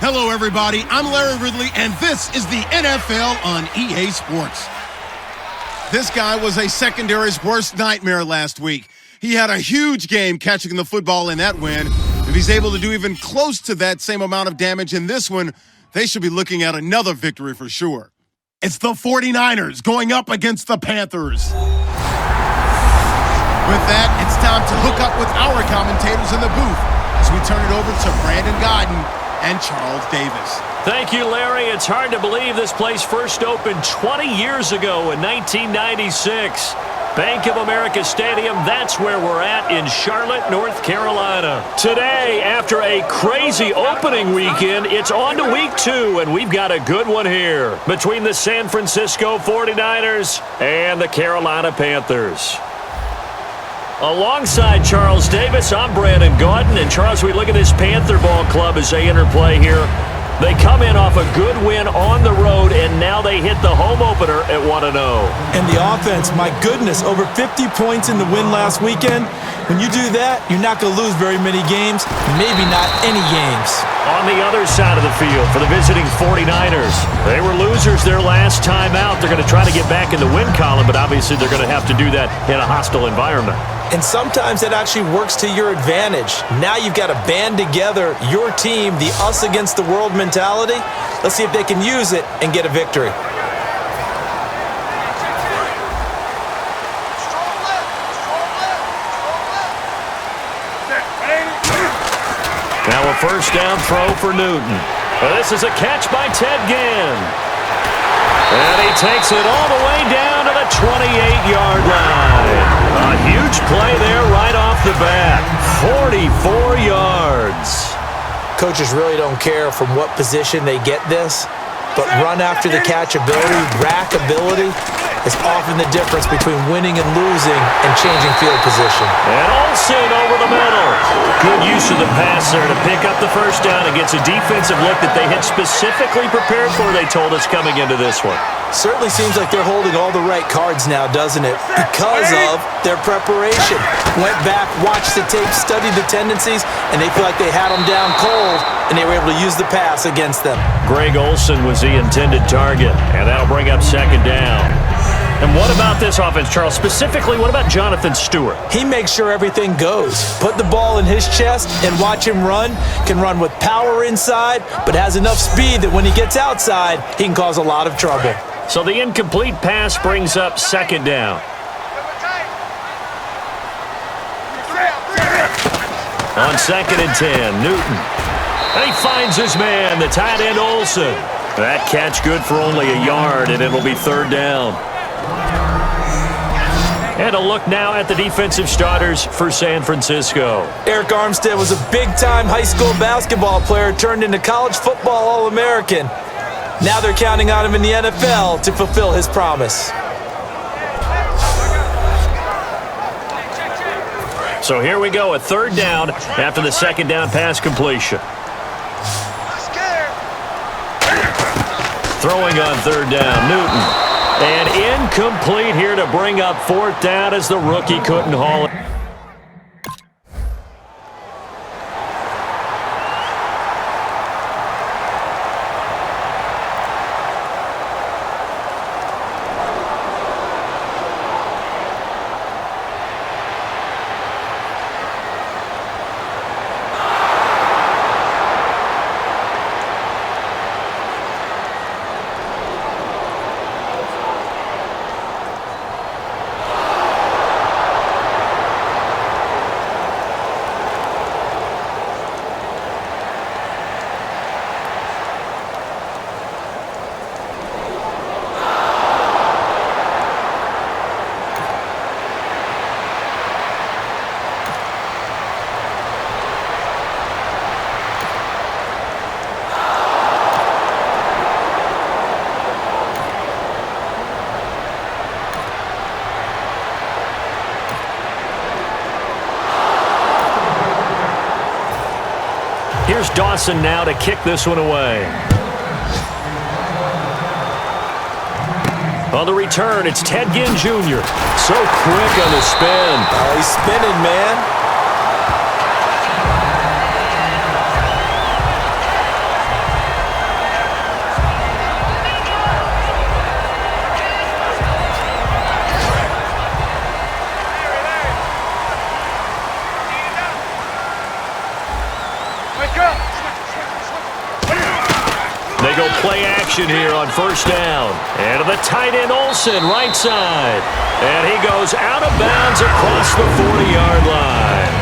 Hello, everybody. I'm Larry Ridley, and this is the NFL on EA Sports. This guy was a secondary's worst nightmare last week. He had a huge game catching the football in that win. If he's able to do even close to that same amount of damage in this one, they should be looking at another victory for sure. It's the 49ers going up against the Panthers. With that, it's time to hook up with our commentators in the booth as we turn it over to Brandon Godden and Charles Davis. Thank you, Larry. It's hard to believe this place first opened 20 years ago in 1996. Bank of America Stadium, that's where we're at in Charlotte, North Carolina. Today, after a crazy opening weekend, it's on to week 2, and we've got a good one here between the San Francisco 49ers and the Carolina Panthers. Alongside Charles Davis, I'm Brandon Gaudin. And Charles, we look at this Panther ball club as they interplay here. They come in off a good win on the road, and now they hit the home opener at 1-0. And the offense, my goodness, over 50 points in the win last weekend. When you do that, you're not going to lose very many games, maybe not any games. On the other side of the field for the visiting 49ers, they were losers their last time out. They're going to try to get back in the win column, but obviously they're going to have to do that in a hostile environment. And sometimes it actually works to your advantage. Now you've got to band together your team, the us against the world mentality. Let's see if they can use it and get a victory. Now a first down throw for Newton. This is a catch by Ted Ginn. And he takes it all the way down to the 28-yard line. A huge play there right off the bat. 44 yards. Coaches really don't care from what position they get this, but run after the catch ability, rack ability, is often the difference between winning and losing and changing field position. And Olsen over the middle. Good use of the pass there to pick up the first down against a defensive look that they had specifically prepared for, they told us, coming into this one. Certainly seems like they're holding all the right cards now, doesn't it? Because of their preparation. Went back, watched the tape, studied the tendencies, and they feel like they had them down cold, and they were able to use the pass against them. Greg Olsen was the intended target, and that'll bring up second down. And what about this offense, Charles? Specifically, what about Jonathan Stewart? He makes sure everything goes. Put the ball in his chest and watch him run. Can run with power inside, but has enough speed that when he gets outside, he can cause a lot of trouble. So the incomplete pass brings up second down. On 2nd and 10, Newton. And he finds his man, the tight end Olsen. That catch good for only a yard, and it'll be third down. And a look now at the defensive starters for San Francisco. Eric Armstead was a big-time high school basketball player turned into college football All-American. Now they're counting on him in the NFL to fulfill his promise. So here we go, a third down after the second down pass completion. Throwing on third down, Newton. And incomplete here to bring up fourth down as the rookie couldn't haul it. Dawson now to kick this one away. On the return, it's Ted Ginn Jr. So quick on the spin. Oh, he's spinning, man. They go play action here on first down. And to the tight end, Olsen, right side. And he goes out of bounds across the 40-yard line.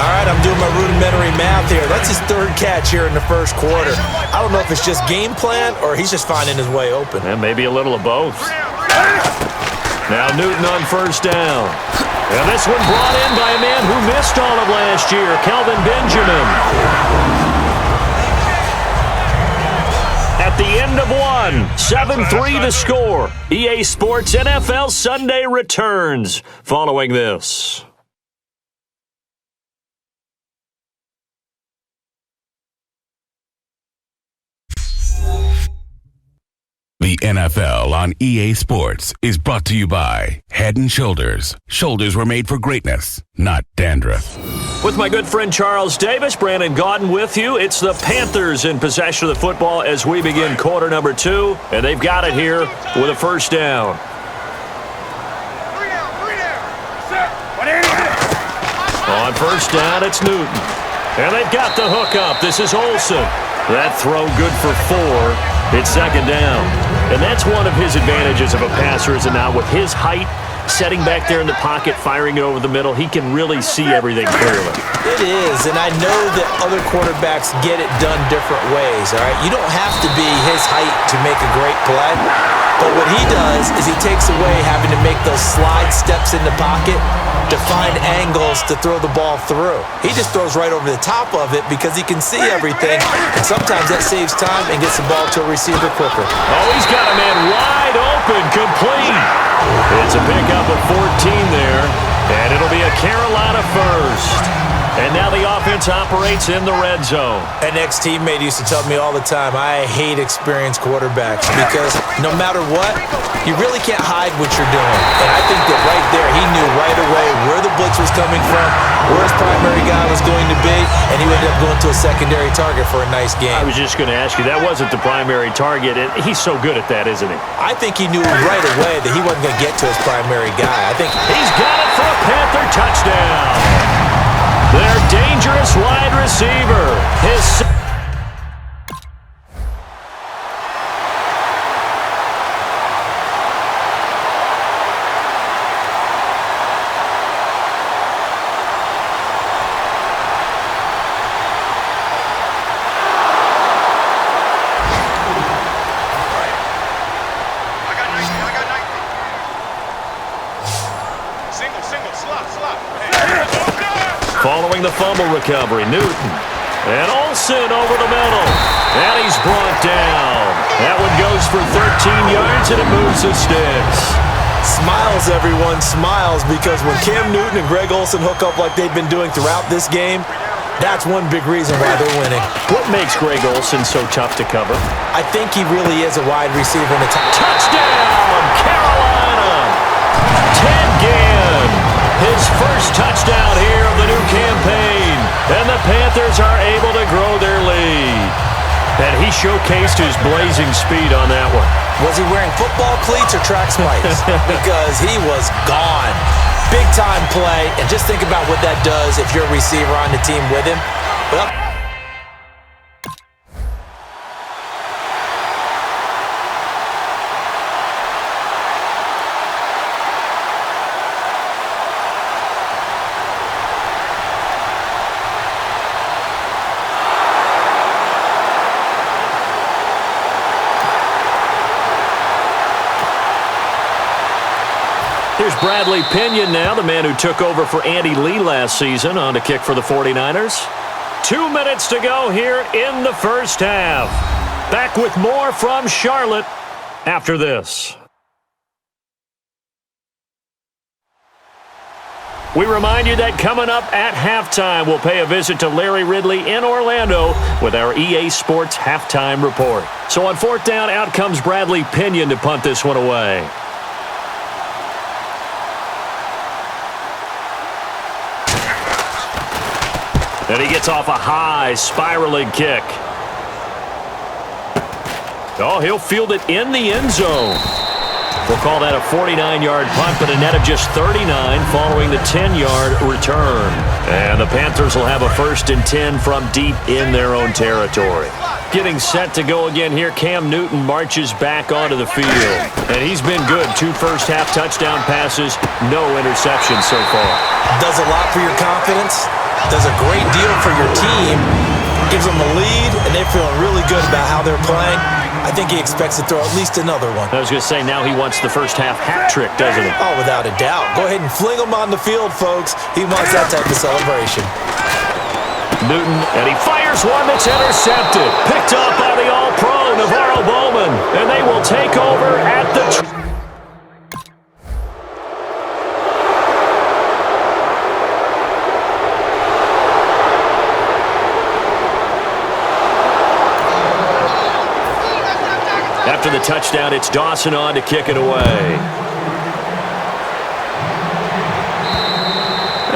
All right, I'm doing my rudimentary math here. That's his third catch here in the first quarter. I don't know if it's just game plan or he's just finding his way open. And maybe a little of both. Now Newton on first down. And this one brought in by a man who missed all of last year, Kelvin Benjamin. At the end of one, 7-3 to score. EA Sports NFL Sunday returns following this. The NFL on EA Sports is brought to you by Head & Shoulders. Shoulders were made for greatness, not dandruff. With my good friend Charles Davis, Brandon Gaudin with you. It's the Panthers in possession of the football as we begin quarter number 2, and they've got it here with a first down. On first down, it's Newton. And they've got the hook up. This is Olsen. That throw good for 4. It's second down. And that's one of his advantages of a passer, is now with his height, setting back there in the pocket, firing it over the middle, he can really see everything clearly. It is, and I know that other quarterbacks get it done different ways, all right? You don't have to be his height to make a great play, but what he does is he takes away having to make those slide steps in the pocket to find angles to throw the ball through. He just throws right over the top of it because he can see everything, and sometimes that saves time and gets the ball to a receiver quicker. Oh, he's got a man wide open, complete. It's a pickup of 14 there, and it'll be a Carolina first. And now the offense operates in the red zone. An ex-teammate used to tell me all the time, I hate experienced quarterbacks because no matter what, you really can't hide what you're doing. And I think that right there, he knew right away where the blitz was coming from, where his primary guy was going to be, and he ended up going to a secondary target for a nice game. I was just going to ask you, that wasn't the primary target, and he's so good at that, isn't he? I think he knew right away that he wasn't going to get to his primary guy. I think he's got it for a Panther touchdown. Their dangerous wide receiver. Following the fumble recovery, Newton. And Olsen over the middle. And he's brought down. That one goes for 13 yards, and it moves the sticks. Smiles, everyone, smiles, because when Cam Newton and Greg Olsen hook up like they've been doing throughout this game, that's one big reason why they're winning. What makes Greg Olsen so tough to cover? I think he really is a wide receiver in the touchdown, Carolina! Ted Ginn, his first touchdown here of the new campaign. And the Panthers are able to grow their lead. And he showcased his blazing speed on that one. Was he wearing football cleats or track spikes? Because he was gone. Big-time play, and just think about what that does if you're a receiver on the team with him. Well, here's Bradley Pinion now, the man who took over for Andy Lee last season on to kick for the 49ers. 2 minutes to go here in the first half. Back with more from Charlotte after this. We remind you that coming up at halftime, we'll pay a visit to Larry Ridley in Orlando with our EA Sports Halftime Report. So on fourth down, out comes Bradley Pinion to punt this one away. And he gets off a high spiraling kick. Oh, he'll field it in the end zone. We'll call that a 49-yard punt, but a net of just 39 following the 10-yard return. And the Panthers will have a 1st and 10 from deep in their own territory. Getting set to go again here, Cam Newton marches back onto the field. And he's been good. 2 first-half touchdown passes, no interceptions so far. Does a lot for your confidence. Does a great deal for your team. Gives them a lead, and they're feeling really good about how they're playing. I think he expects to throw at least another one. I was going to say, now he wants the first-half hat trick, doesn't he? Oh, without a doubt. Go ahead and fling him on the field, folks. He wants that type of celebration. Newton, and he fires one that's intercepted. Picked up by the All-Pro, Navarro Bowman. And they will take over at the... After the touchdown, it's Dawson on to kick it away.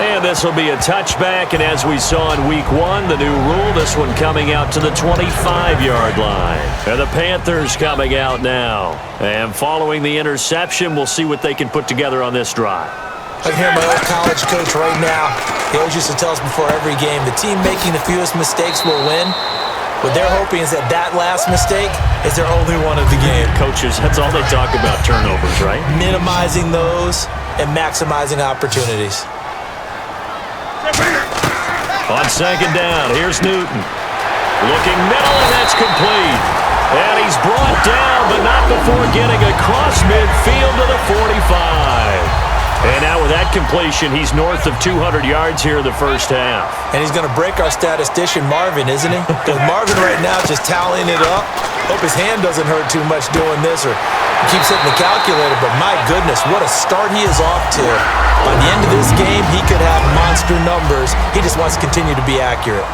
And this will be a touchback, and as we saw in Week 1, the new rule, this one coming out to the 25-yard line. And the Panthers coming out now. And following the interception, we'll see what they can put together on this drive. I can hear my old college coach right now. He always used to tell us before every game, the team making the fewest mistakes will win. What they're hoping is that last mistake is their only one of the game. Coaches, that's all they talk about, turnovers, right? Minimizing those and maximizing opportunities. On second down, here's Newton. Looking middle, and that's complete. And he's brought down, but not before getting across midfield to the 45. And now with that completion, he's north of 200 yards here in the first half. And he's going to break our statistician, Marvin, isn't he? Because Marvin right now just tallying it up. Hope his hand doesn't hurt too much doing this or keeps hitting the calculator. But my goodness, what a start he is off to. By the end of this game, he could have monster numbers. He just wants to continue to be accurate.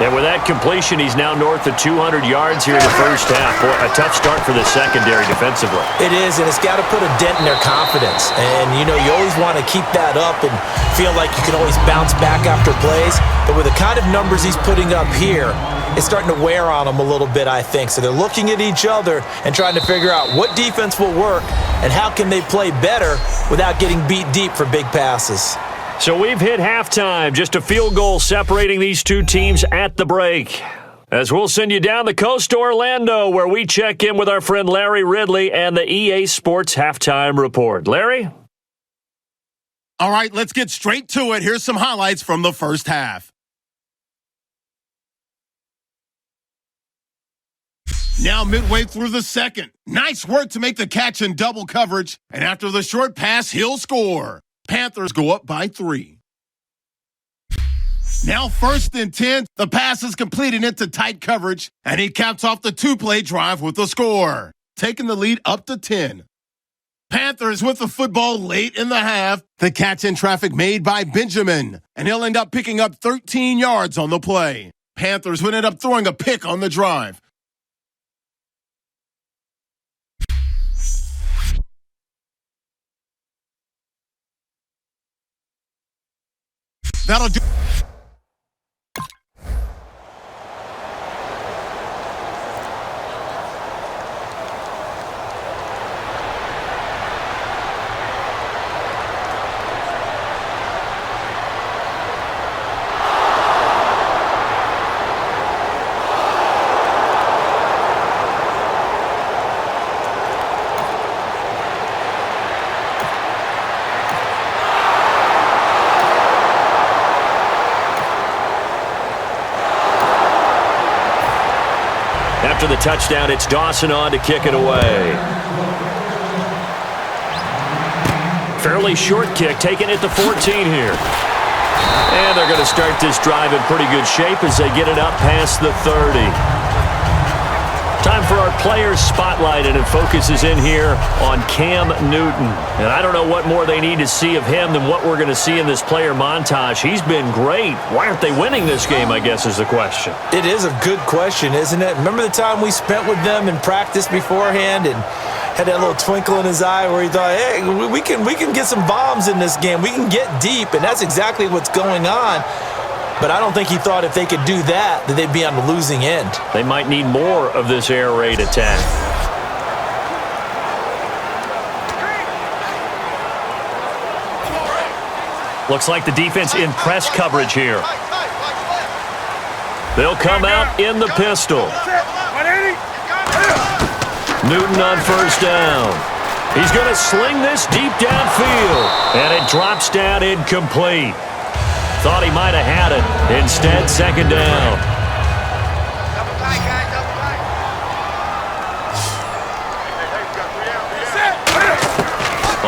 And with that completion, he's now north of 200 yards here in the first half. Boy, a tough start for the secondary defensively. It is, and it's got to put a dent in their confidence. And, you know, you always want to keep that up and feel like you can always bounce back after plays. But with the kind of numbers he's putting up here, it's starting to wear on them a little bit, I think. So they're looking at each other and trying to figure out what defense will work and how can they play better without getting beat deep for big passes. So we've hit halftime, just a field goal separating these two teams at the break. As we'll send you down the coast to Orlando, where we check in with our friend Larry Ridley and the EA Sports Halftime Report. Larry? All right, let's get straight to it. Here's some highlights from the first half. Now midway through the second. Nice work to make the catch in double coverage. And after the short pass, he'll score. Panthers go up by 3. Now 1st and 10. The pass is completed into tight coverage, and he caps off the 2-play drive with a score, taking the lead up to 10. Panthers with the football late in the half. The catch in traffic made by Benjamin, and he'll end up picking up 13 yards on the play. Panthers would end up throwing a pick on the drive. That'll do. After the touchdown, it's Dawson on to kick it away. Fairly short kick, taking it to 14 here. And they're going to start this drive in pretty good shape as they get it up past the 30. Time for our players spotlight, and it focuses in here on Cam Newton. And I don't know what more they need to see of him than what we're going to see in this player montage. He's been great. Why aren't they winning this game, I guess, is the question. It is a good question, isn't it? Remember the time we spent with them in practice beforehand and had that little twinkle in his eye where he thought, hey, we can get some bombs in this game. We can get deep, and that's exactly what's going on. But I don't think he thought if they could do that they'd be on the losing end. They might need more of this air raid attack. Looks like the defense in press coverage here. They'll come out in the pistol. Newton on first down. He's going to sling this deep downfield, and it drops down incomplete. Thought he might have had it. Instead, second down.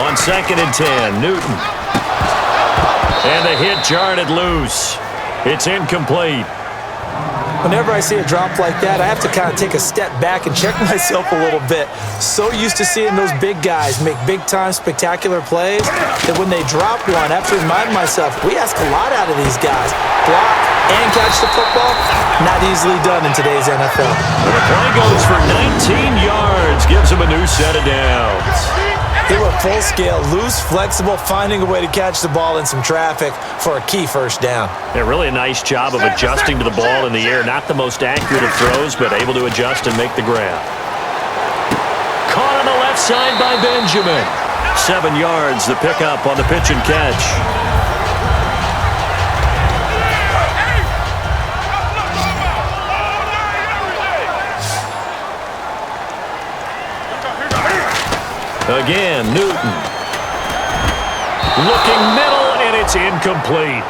On 2nd and 10, Newton. And the hit jarred it loose. It's incomplete. Whenever I see a drop like that, I have to kind of take a step back and check myself a little bit. So used to seeing those big guys make big-time spectacular plays that when they drop one, I have to remind myself, we ask a lot out of these guys. Block and catch the football, not easily done in today's NFL. Well, the play goes for 19 yards, gives him a new set of downs. They were full scale, loose, flexible, finding a way to catch the ball in some traffic for a key first down. Yeah, really a nice job of adjusting to the ball in the air. Not the most accurate of throws, but able to adjust and make the grab. Caught on the left side by Benjamin. 7 yards, the pickup on the pitch and catch. Again, Newton. Looking middle, and it's incomplete.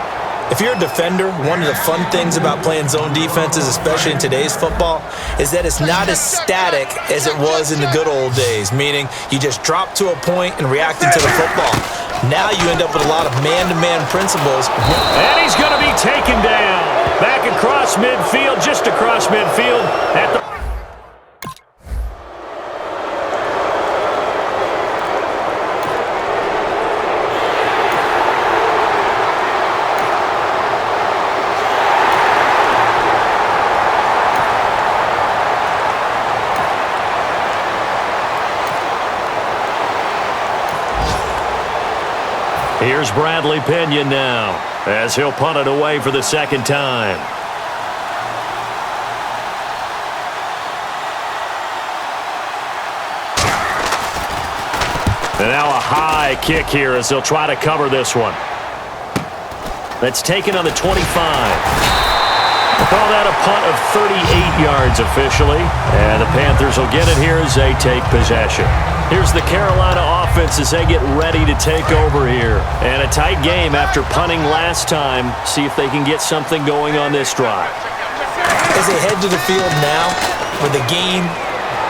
If you're a defender, one of the fun things about playing zone defenses, especially in today's football, is that it's not as static as it was in the good old days, meaning you just drop to a point and reacting to the football. Now you end up with a lot of man-to-man principles. And he's going to be taken down. Back across midfield, just across midfield at the... Here's Bradley Pinion now, as he'll punt it away for the second time. And now a high kick here as they'll try to cover this one. That's taken on the 25. Call that a punt of 38 yards officially. And the Panthers will get it here as they take possession. Here's the Carolina offense as they get ready to take over here. And a tight game after punting last time. See if they can get something going on this drive. As they head to the field now, with the game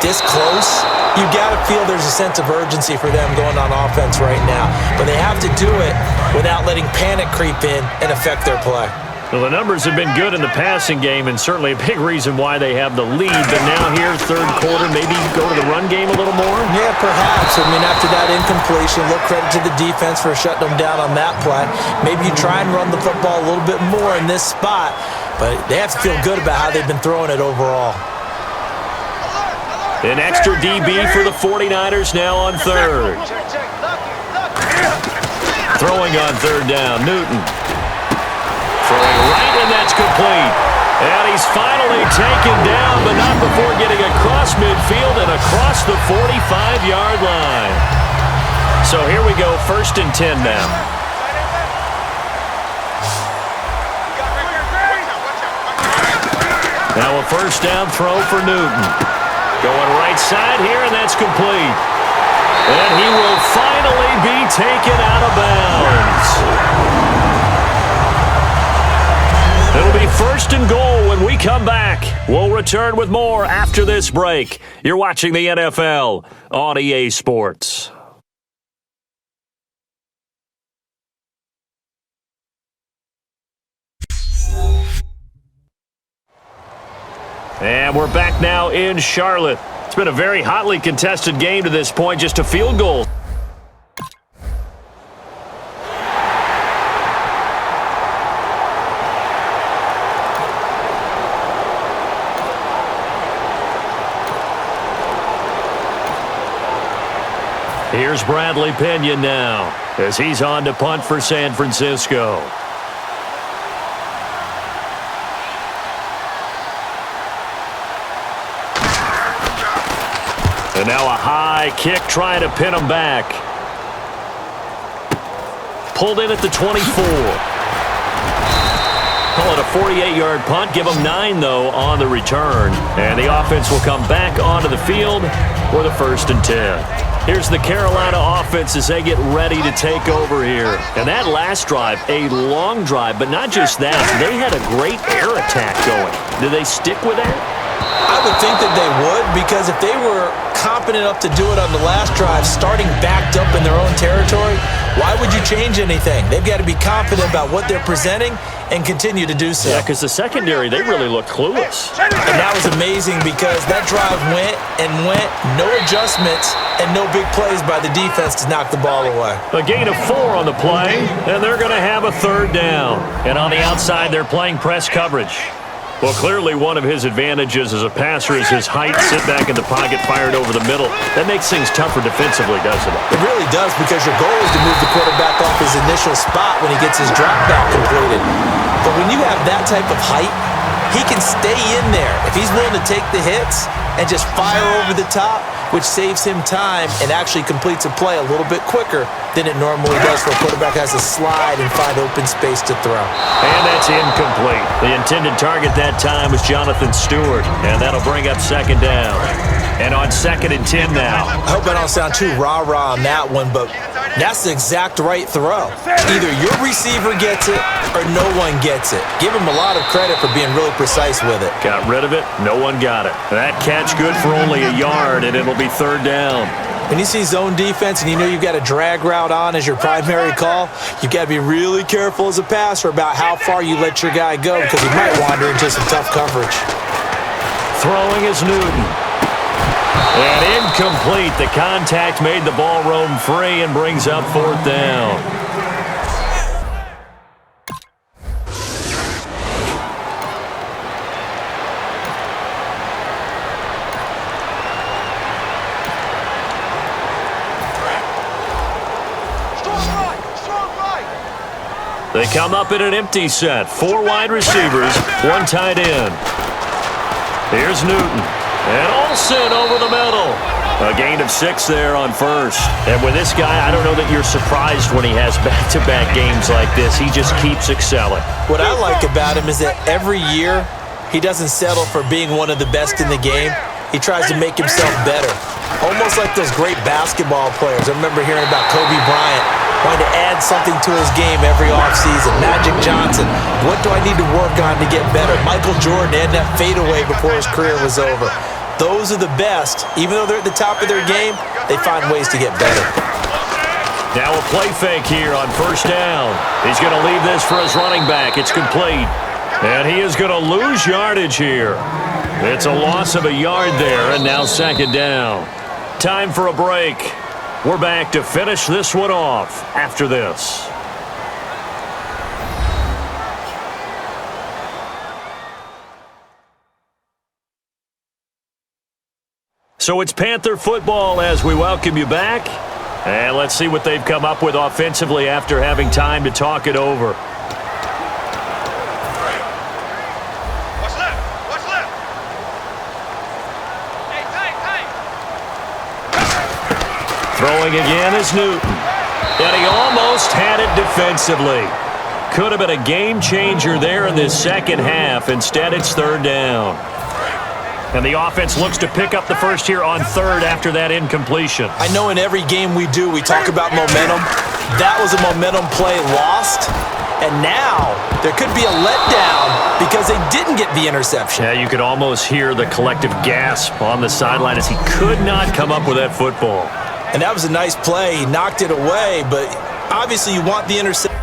this close, you've got to feel there's a sense of urgency for them going on offense right now. But they have to do it without letting panic creep in and affect their play. Well, the numbers have been good in the passing game, and certainly a big reason why they have the lead. But now here, third quarter, maybe go to the run game a little more? Yeah, perhaps. I mean, after that incompletion, look credit to the defense for shutting them down on that play. Maybe you try and run the football a little bit more in this spot, but they have to feel good about how they've been throwing it overall. An extra DB for the 49ers now on third. Throwing on third down, Newton. Throwing right, and that's complete. And he's finally taken down, but not before getting across midfield and across the 45-yard line. So here we go, 1st and 10 now. Now a first down throw for Newton. Going right side here, and that's complete. And he will finally be taken out of bounds. It'll be 1st and goal when we come back. We'll return with more after this break. You're watching the NFL on EA Sports. And we're back now in Charlotte. It's been a very hotly contested game to this point, just a field goal. Here's Bradley Pinion now as he's on to punt for San Francisco. And now a high kick trying to pin him back. Pulled in at the 24. Call it a 48-yard punt. Give them 9, though, on the return. And the offense will come back onto the field for the 1st and 10. Here's the Carolina offense as they get ready to take over here. And that last drive, a long drive, but not just that. They had a great air attack going. Do they stick with that? I would think that they would, because if they were competent enough to do it on the last drive, starting backed up in their own territory, why would you change anything? They've got to be confident about what they're presenting and continue to do so. Yeah, because the secondary, they really looked clueless. And that was amazing because that drive went and went, no adjustments, and no big plays by the defense to knock the ball away. A gain of 4 on the play, and they're going to have a 3rd down. And on the outside, they're playing press coverage. Well, clearly one of his advantages as a passer is his height. Sit back in the pocket, fired over the middle. That makes things tougher defensively, doesn't it? It really does, because your goal is to move the quarterback off his initial spot when he gets his drop back completed. But when you have that type of height, he can stay in there. If he's willing to take the hits and just fire over the top, which saves him time and actually completes a play a little bit quicker than it normally does for a quarterback has to slide and find open space to throw. And that's incomplete. The intended target that time was Jonathan Stewart, and that'll bring up 2nd down. And on 2nd and 10 now. I hope I don't sound too rah-rah on that one, but that's the exact right throw. Either your receiver gets it or no one gets it. Give him a lot of credit for being really precise with it. Got rid of it. No one got it. That catch good for only a yard, and it'll be 3rd down. When you see zone defense and you know you've got a drag route on as your primary call, you've got to be really careful as a passer about how far you let your guy go, because he might wander into some tough coverage. Throwing is Newton. And incomplete. The contact made the ball roam free and brings up 4th down. They come up in an empty set. 4 wide receivers, 1 tight end. Here's Newton. And Olsen over the middle. A gain of 6 there on 1st. And with this guy, I don't know that you're surprised when he has back-to-back games like this. He just keeps excelling. What I like about him is that every year he doesn't settle for being one of the best in the game. He tries to make himself better. Almost like those great basketball players. I remember hearing about Kobe Bryant wanting to add something to his game every offseason. Magic Johnson, what do I need to work on to get better? Michael Jordan had that fadeaway before his career was over. Those are the best. Even though they're at the top of their game, they find ways to get better. Now a play fake here on 1st down. He's going to leave this for his running back. It's complete. And he is going to lose yardage here. It's a loss of a yard there, and now 2nd down. Time for a break. We're back to finish this one off after this. So it's Panther football as we welcome you back. And let's see what they've come up with offensively after having time to talk it over. What's left? What's left? Hey, tight. Throwing again is Newton. And he almost had it defensively. Could have been a game changer there in this 2nd half. Instead, it's 3rd down. And the offense looks to pick up the first here on 3rd after that incompletion. I know in every game we do, we talk about momentum. That was a momentum play lost. And now there could be a letdown because they didn't get the interception. Yeah, you could almost hear the collective gasp on the sideline as he could not come up with that football. And that was a nice play. He knocked it away, but obviously you want the interception.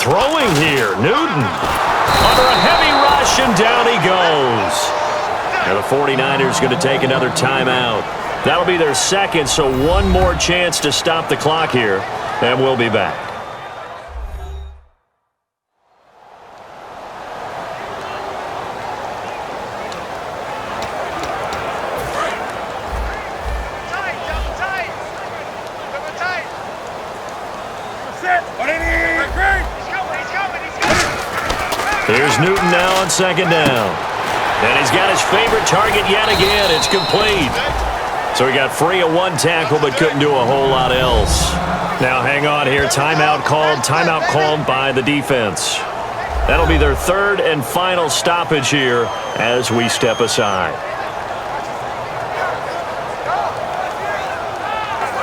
throwing here. Newton under a heavy rush, and down he goes. Now the 49ers going to take another timeout. That'll be their second, so one more chance to stop the clock here, and we'll be back. Here's Newton now on second down. And he's got his favorite target yet again. It's complete. So he got free of one tackle but couldn't do a whole lot else. Now hang on here. Timeout called by the defense. That'll be their third and final stoppage here as we step aside.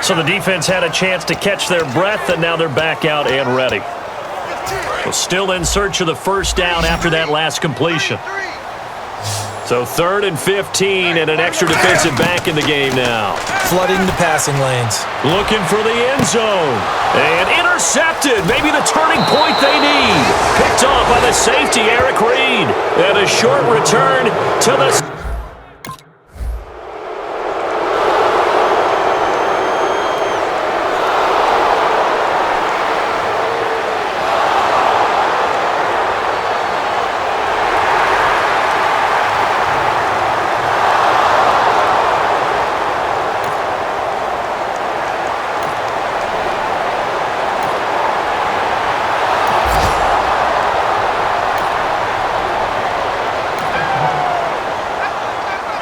So the defense had a chance to catch their breath, and now they're back out and ready. Well, still in search of the first down after that last completion. So 3rd and 15 and an extra defensive back in the game now. Flooding the passing lanes. Looking for the end zone. And intercepted. Maybe the turning point they need. Picked off by the safety, Eric Reed. And a short return to the...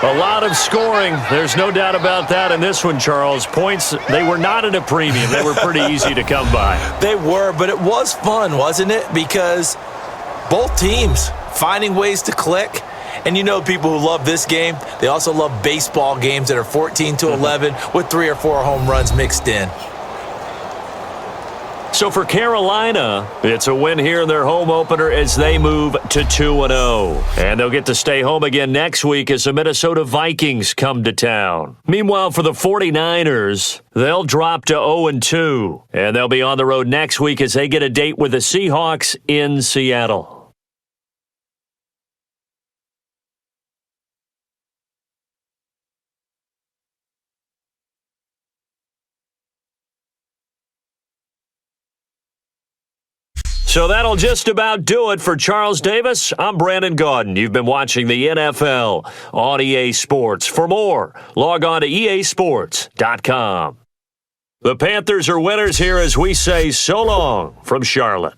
A lot of scoring. There's no doubt about that in this one, Charles. Points, they were not at a premium. They were pretty easy to come by. They were, but it was fun, wasn't it? Because both teams finding ways to click. And you know people who love this game, they also love baseball games that are 14-11 with 3 or 4 home runs mixed in. So for Carolina, it's a win here in their home opener as they move to 2-0. And they'll get to stay home again next week as the Minnesota Vikings come to town. Meanwhile, for the 49ers, they'll drop to 0-2. And they'll be on the road next week as they get a date with the Seahawks in Seattle. So that'll just about do it for Charles Davis. I'm Brandon Gaudin. You've been watching the NFL on EA Sports. For more, log on to easports.com. The Panthers are winners here as we say so long from Charlotte.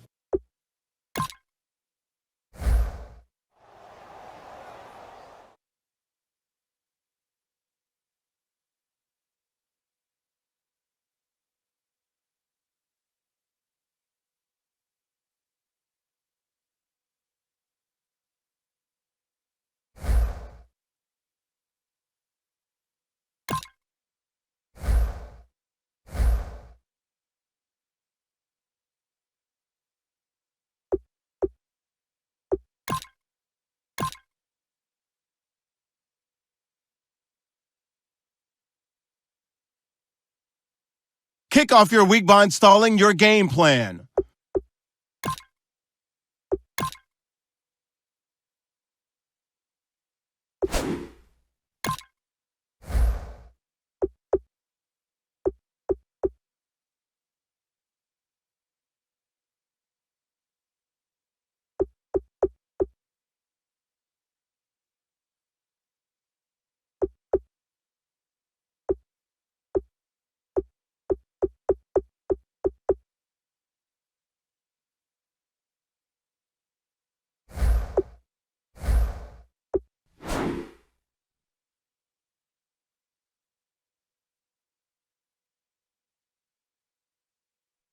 Kick off your week by installing your game plan.